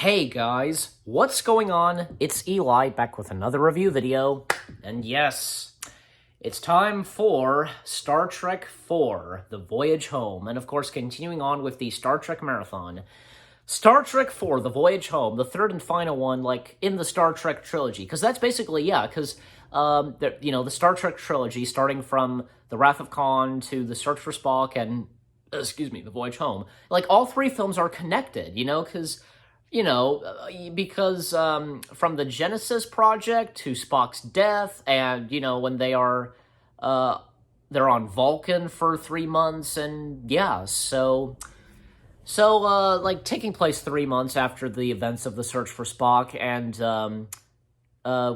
Hey guys, what's going on? It's Eli back with another review video, and yes, it's time for Star Trek IV, The Voyage Home, and of course continuing on with the Star Trek Marathon. Star Trek IV, The Voyage Home, the third and final one, like, in the Star Trek trilogy, because that's basically, the Star Trek trilogy, starting from The Wrath of Khan to The Search for Spock and, The Voyage Home, like, all three films are connected, because from the Genesis Project to Spock's death, and, when they are, they're on Vulcan for 3 months, and, yeah, so taking place 3 months after the events of the Search for Spock, and,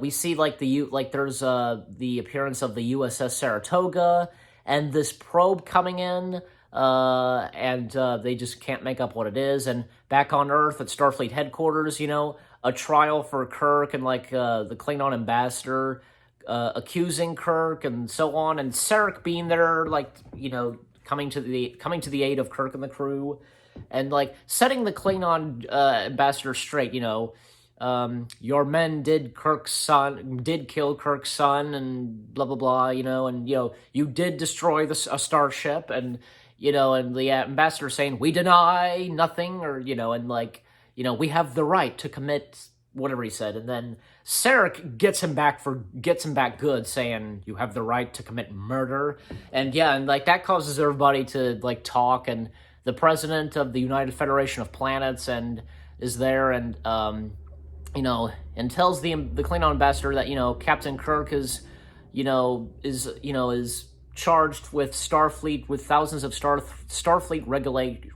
we see, there's, the appearance of the USS Saratoga, and this probe coming in, and they just can't make up what it is, and back on Earth at Starfleet headquarters, a trial for Kirk and, the Klingon ambassador, accusing Kirk and so on, and Sarek being there, coming to the aid of Kirk and the crew, and, setting the Klingon, ambassador straight, your men did kill Kirk's son, and blah, blah, blah, and, you did destroy a starship, and, and the ambassador saying, we deny nothing, or, we have the right to commit whatever he said, and then Sarek gets him back good, saying, you have the right to commit murder, and that causes everybody to, talk, and the president of the United Federation of Planets is there, and, and tells the Klingon ambassador that, Captain Kirk is charged with Starfleet, with thousands of Starfleet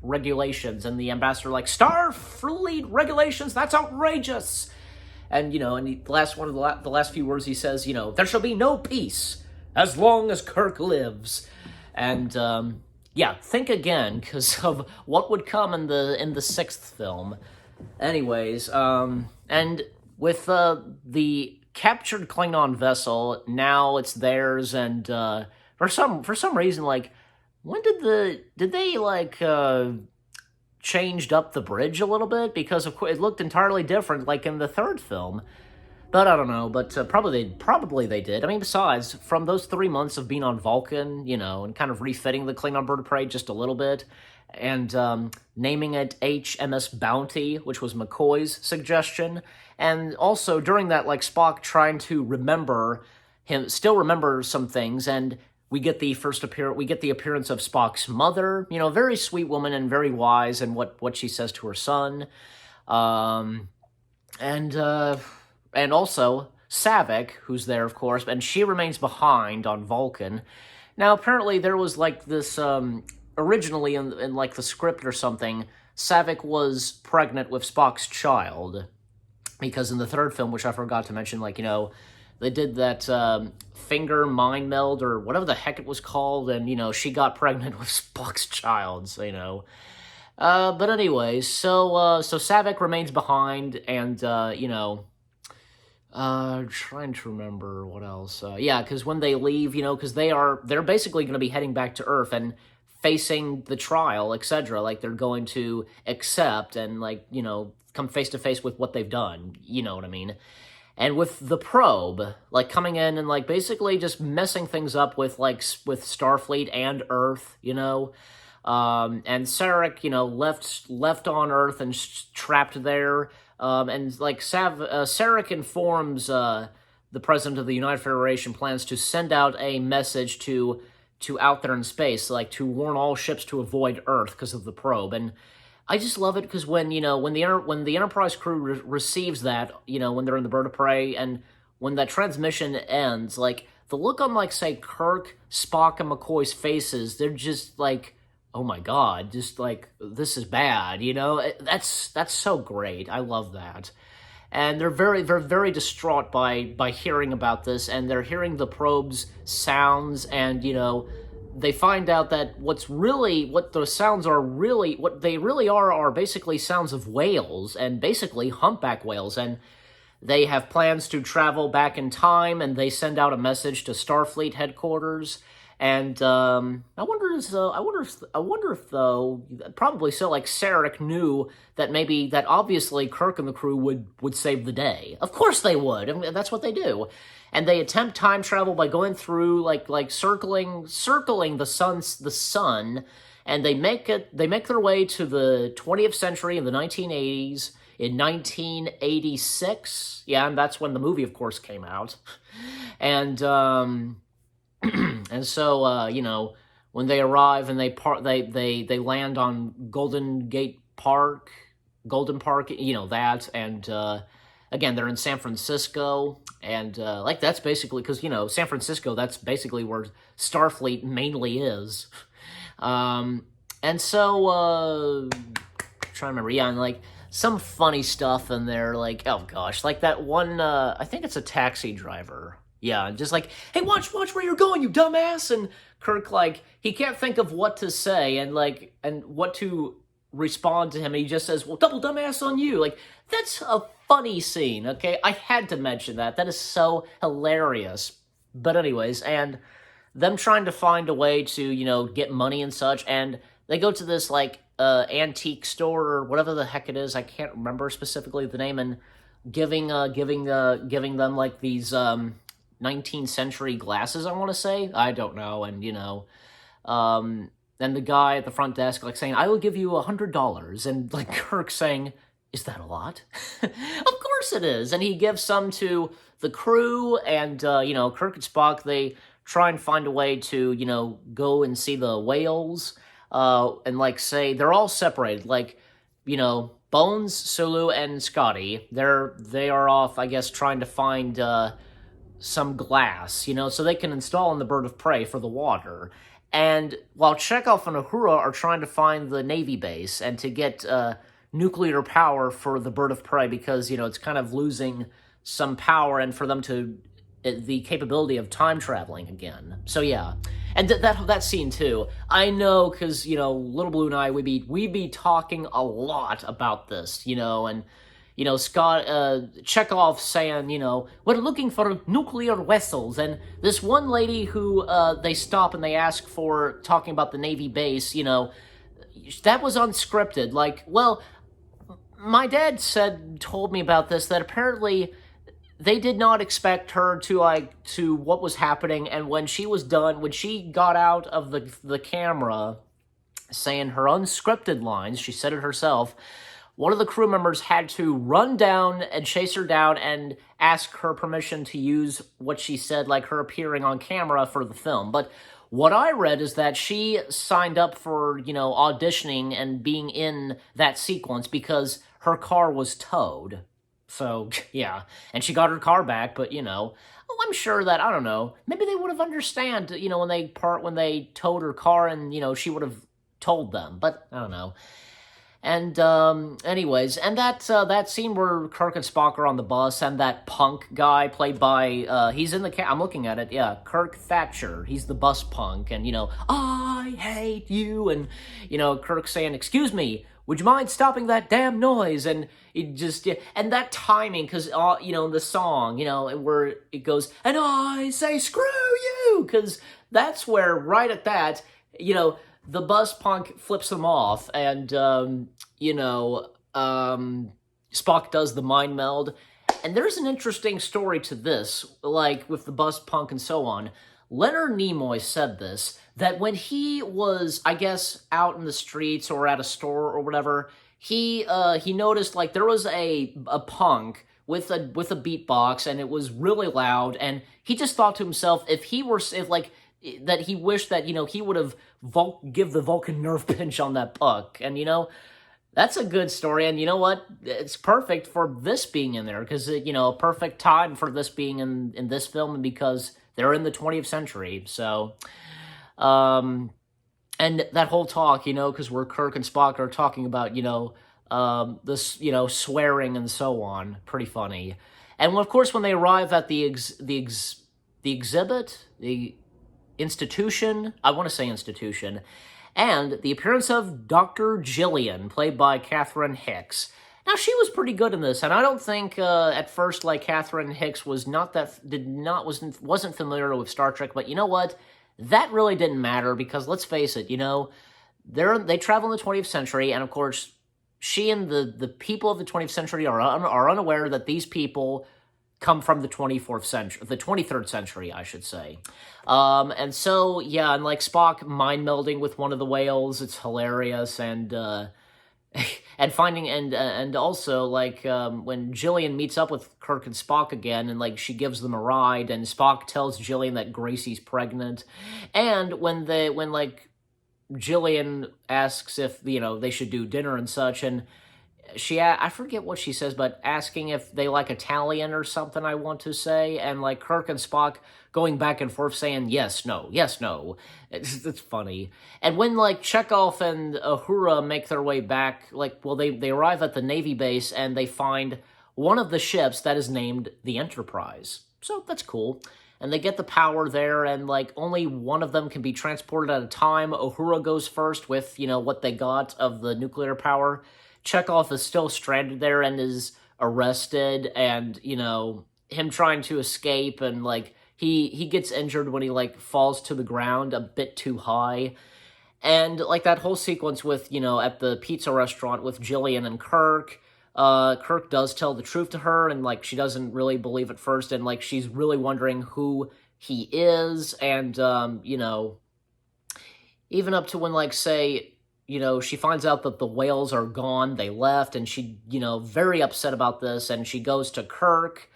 regulations, and the ambassador Starfleet regulations, that's outrageous, and the last few words he says, there shall be no peace as long as Kirk lives, and think again because of what would come in the sixth film. Anyways, and with the captured Klingon vessel, now it's theirs, and for some reason, when did they changed up the bridge a little bit? Because of course it looked entirely different, in the third film. But I don't know. But probably they did. I mean, besides, from those 3 months of being on Vulcan, and kind of refitting the Klingon bird of prey just a little bit, and naming it HMS Bounty, which was McCoy's suggestion, and also during that, Spock trying to still remember some things, and we get the appearance of Spock's mother, very sweet woman and very wise, and what she says to her son, and also Saavik, who's there, of course, and she remains behind on Vulcan. Now, apparently there was, this, originally in the script or something, Saavik was pregnant with Spock's child, because in the third film, which I forgot to mention, they did that finger mind meld, or whatever the heck it was called, and, she got pregnant with Spock's child, so, but anyways, so Saavik remains behind, and, trying to remember what else, because when they leave, because they're basically going to be heading back to Earth, and facing the trial, etc., they're going to accept, and, come face-to-face with what they've done, you know what I mean? And with the probe, coming in and, basically just messing things up with Starfleet and Earth, and Sarek, left on Earth and trapped there, and, Sarek informs, the president of the United Federation plans to send out a message to out there in space, to warn all ships to avoid Earth because of the probe, and I just love it because when the Enterprise crew receives that, when they're in the bird of prey, and when that transmission ends, the look on, say, Kirk, Spock, and McCoy's faces, they're just oh my god, just this is bad, that's so great. I love that. And they're very distraught by hearing about this, and they're hearing the probe's sounds, and, they find out that what they really are basically sounds of whales, and basically humpback whales, and they have plans to travel back in time, and they send out a message to Starfleet headquarters, And I wonder if though, probably so. Like Sarek knew that maybe that obviously Kirk and the crew would save the day. Of course they would. I mean, that's what they do. And they attempt time travel by going through like circling the sun, and they make their way to the 20th century in the 1980s. In 1986, yeah, and that's when the movie, of course, came out. And and so when they arrive and they land on Golden Park, that, and again, they're in San Francisco, and that's basically because San Francisco, that's basically where Starfleet mainly is. And so trying to remember, yeah, and some funny stuff in there, oh gosh, that one, I think it's a taxi driver. Yeah, just hey, watch where you're going, you dumbass! And Kirk, he can't think of what to say and what to respond to him, and he just says, well, double dumbass on you. That's a funny scene, okay? I had to mention that. That is so hilarious. But anyways, and them trying to find a way to, get money and such, and they go to this, antique store or whatever the heck it is, I can't remember specifically the name, and giving them, these, 19th century glasses, I want to say. I don't know. And, then the guy at the front desk, saying, I will give you $100. And, Kirk saying, is that a lot? Of course it is. And he gives some to the crew, and, Kirk and Spock, they try and find a way to, go and see the whales, and, say, they're all separated. Bones, Sulu, and Scotty, they are off, I guess, trying to find, some glass, so they can install in the bird of prey for the water. And while Chekhov and Uhura are trying to find the Navy base and to get nuclear power for the bird of prey, because, it's kind of losing some power, and for them to the capability of time traveling again. So yeah, and that scene too. I know, because Little Blue and I, we'd be talking a lot about this, and. Chekhov saying, we're looking for nuclear vessels, and this one lady who they stop and they ask for, talking about the Navy base, that was unscripted. Well, my dad told me about this, that apparently they did not expect her to what was happening, and when she was done, when she got out of the camera saying her unscripted lines, she said it herself, one of the crew members had to run down and chase her down and ask her permission to use what she said, her appearing on camera for the film. But what I read is that she signed up for, auditioning and being in that sequence because her car was towed. So, yeah. And she got her car back, but, I'm sure that, I don't know, maybe they would have understand, when they towed her car and, she would have told them. But, I don't know. And, anyways, and that scene where Kirk and Spock are on the bus, and that punk guy played by, he's in the I'm looking at it, yeah, Kirk Thatcher, he's the bus punk, and, I hate you, and, Kirk saying, excuse me, would you mind stopping that damn noise? And it just, and that timing, because, the song, where it goes, and I say, screw you, because that's where, right at that, the bus punk flips them off, and, Spock does the mind meld. And there's an interesting story to this, with the bus punk and so on. Leonard Nimoy said this, that when he was, I guess, out in the streets or at a store or whatever, he noticed, there was a punk with a beatbox, and it was really loud, and he just thought to himself, that he wished that, he would have give the Vulcan nerve pinch on that puck. And, that's a good story. And you know what? It's perfect for this being in there, because, a perfect time for this being in this film, and because they're in the 20th century. So, and that whole talk, because where Kirk and Spock are talking about, this, swearing and so on. Pretty funny. And, of course, when they arrive at the exhibit, the institution, I want to say institution, and the appearance of Dr. Jillian, played by Catherine Hicks. Now, she was pretty good in this, and I don't think at first, Catherine Hicks wasn't familiar with Star Trek, but you know what? that really didn't matter because, let's face it, they travel in the 20th century, and of course, she and the people of the 20th century are unaware that these people come from the 24th century, the 23rd century, I should say. And so, yeah, and like Spock mind melding with one of the whales, it's hilarious, and and finding, and also, like, when Jillian meets up with Kirk and Spock again, and, like, she gives them a ride, and Spock tells Jillian that Gracie's pregnant, and when like, Jillian asks if, they should do dinner and such, and I forget what she says, but asking if they like Italian or something, I want to say, and like Kirk and Spock going back and forth saying yes, no, yes, no. It's funny. And when like Chekhov and Uhura make their way back, they arrive at the Navy base and they find one of the ships that is named the Enterprise. So that's cool. And they get the power there, and like only one of them can be transported at a time. Uhura goes first with, what they got of the nuclear power. Chekhov is still stranded there and is arrested, and, him trying to escape, and, like, he gets injured when he, like, falls to the ground a bit too high. And, like, that whole sequence with, at the pizza restaurant with Jillian and Kirk, Kirk does tell the truth to her, and, like, she doesn't really believe at first, and, like, she's really wondering who he is, and, even up to when, like, say, she finds out that the whales are gone, they left, and she, very upset about this, and she goes to Kirk,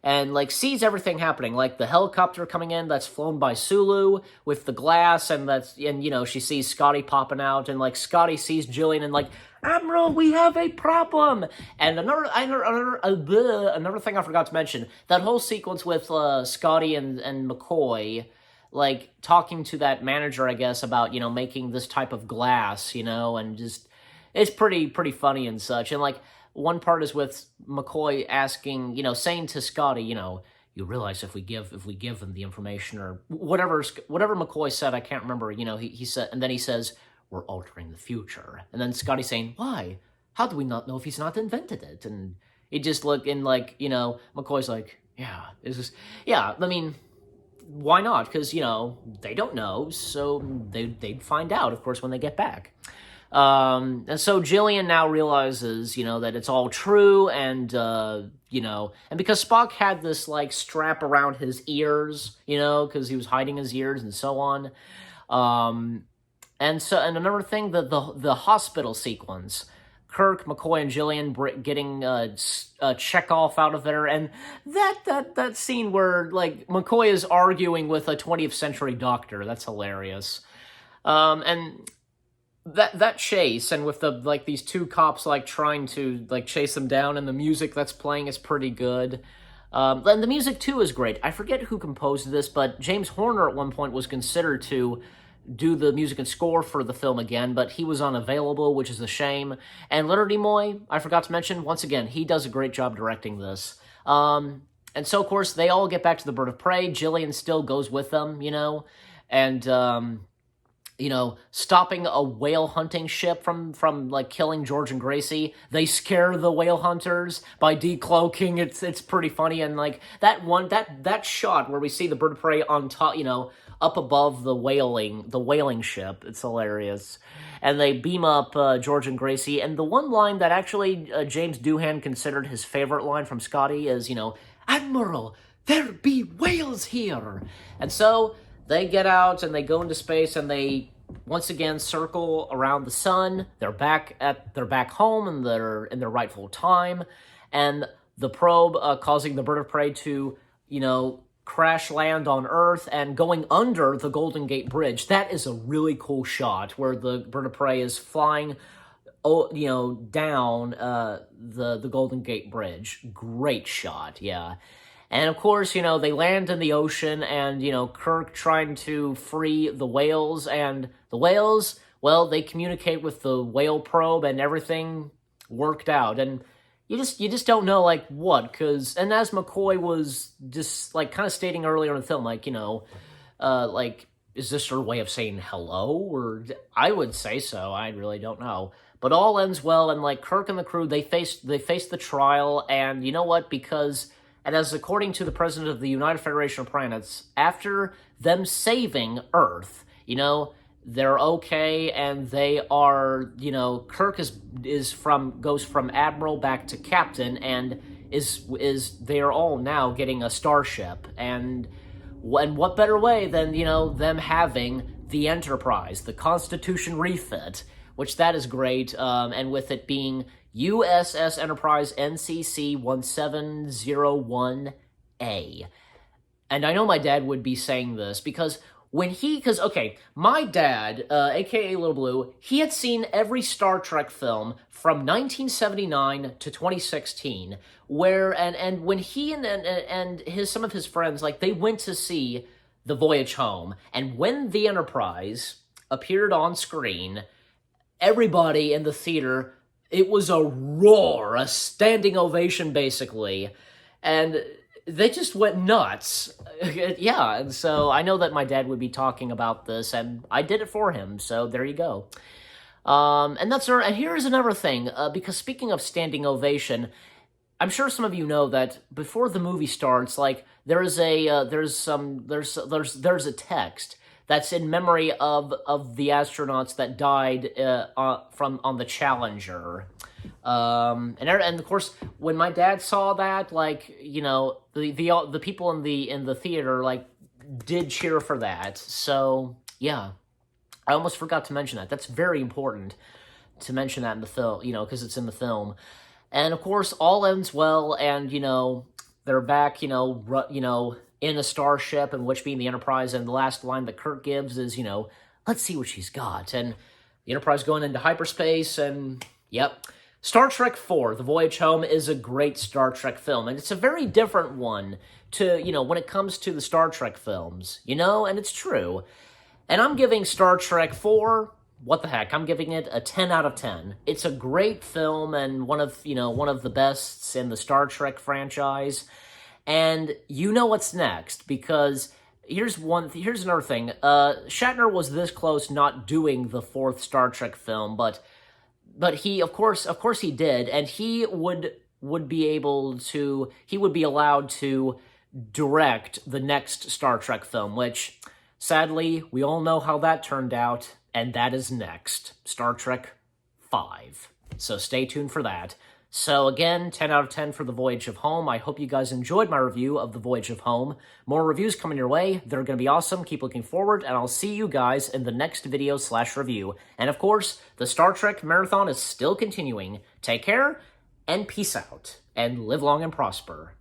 and, like, sees everything happening, like the helicopter coming in that's flown by Sulu with the glass, and she sees Scotty popping out, and, like, Scotty sees Jillian, and, like, Admiral, we have a problem! And another thing I forgot to mention, that whole sequence with Scotty and McCoy, like, talking to that manager, I guess, about, making this type of glass, and just, it's pretty funny and such. And, like, one part is with McCoy asking, saying to Scotty, you realize if we give them the information, or whatever McCoy said, I can't remember, he said, and then he says, we're altering the future. And then Scotty saying, why? How do we not know if he's not invented it? And he just looked in, like, McCoy's like, I mean, why not? Because, they don't know, so they'd find out, of course, when they get back. And so Jillian now realizes, that it's all true, and, and because Spock had this, like, strap around his ears, because he was hiding his ears and so on. And another thing, the hospital sequence. Kirk, McCoy, and Jillian getting Chekhov out of there, and that scene where, like, McCoy is arguing with a 20th century doctor, that's hilarious. And that chase, and with these two cops, like, trying to, like, chase them down, and the music that's playing is pretty good. And the music, too, is great. I forget who composed this, but James Horner at one point was considered to do the music and score for the film again, but he was unavailable, which is a shame. And Leonard Nimoy, I forgot to mention, once again, he does a great job directing this. And so, of course, they all get back to the Bird of Prey. Jillian still goes with them, and, stopping a whale hunting ship from like, killing George and Gracie. They scare the whale hunters by decloaking. It's pretty funny, and, like, that shot where we see the Bird of Prey on top, up above the whaling ship. It's hilarious. And they beam up George and Gracie, and the one line that actually James Doohan considered his favorite line from Scotty is, Admiral, there be whales here! And so they get out, and they go into space, and they once again circle around the sun. They're back home in their rightful time, and the probe causing the Bird of Prey to, crash land on Earth and going under the Golden Gate Bridge. That is a really cool shot where the Bird of Prey is flying, down the Golden Gate Bridge. Great shot, yeah. And of course, they land in the ocean, and, Kirk trying to free the whales, and the whales, well, they communicate with the whale probe, and everything worked out. And you just don't know, like, what, because, and as McCoy was just, like, kind of stating earlier in the film, like, is this her way of saying hello, or, I would say so, I really don't know. But all ends well, and, like, Kirk and the crew, they face the trial, and you know what, because And as according to the president of the United Federation of Planets, after them saving Earth, they're okay, and they are, Kirk goes from admiral back to captain, and they are all now getting a starship, and what better way than them having the Enterprise, the Constitution refit, which that is great, and with it being USS Enterprise NCC 1701A. And I know my dad would be saying this because my dad, aka Little Blue, he had seen every Star Trek film from 1979 to 2016, and when he and some of his friends, they went to see the Voyage Home, and when the Enterprise appeared on screen, everybody in the theater, it was a roar, a standing ovation, basically, and they just went nuts. Yeah, and so I know that my dad would be talking about this, and I did it for him, so there you go. And here's another thing, because speaking of standing ovation, I'm sure some of you know that before the movie starts, there's a text that's in memory of the astronauts that died on the Challenger. And of course, when my dad saw that, the people in the theater did cheer for that. So yeah, I almost forgot to mention that. That's very important to mention that in the film, because it's in the film. And of course, all ends well, and they're back, in a starship, and which being the Enterprise, and the last line that Kirk gives is, let's see what she's got. And the Enterprise going into hyperspace, and yep. Star Trek IV, The Voyage Home, is a great Star Trek film, and it's a very different one to, when it comes to the Star Trek films, and it's true. And I'm giving Star Trek IV, what the heck, I'm giving it a 10 out of 10. It's a great film, and one of the bests in the Star Trek franchise. And what's next, because here's another thing. Shatner was this close not doing the fourth Star Trek film, but he, of course he did, and he would be allowed to direct the next Star Trek film, which, sadly, we all know how that turned out, and that is next, Star Trek V. So stay tuned for that. So again, 10 out of 10 for The Voyage of Home. I hope you guys enjoyed my review of The Voyage of Home. More reviews coming your way. They're going to be awesome. Keep looking forward, and I'll see you guys in the next video/review. And of course, the Star Trek Marathon is still continuing. Take care, and peace out, and live long and prosper.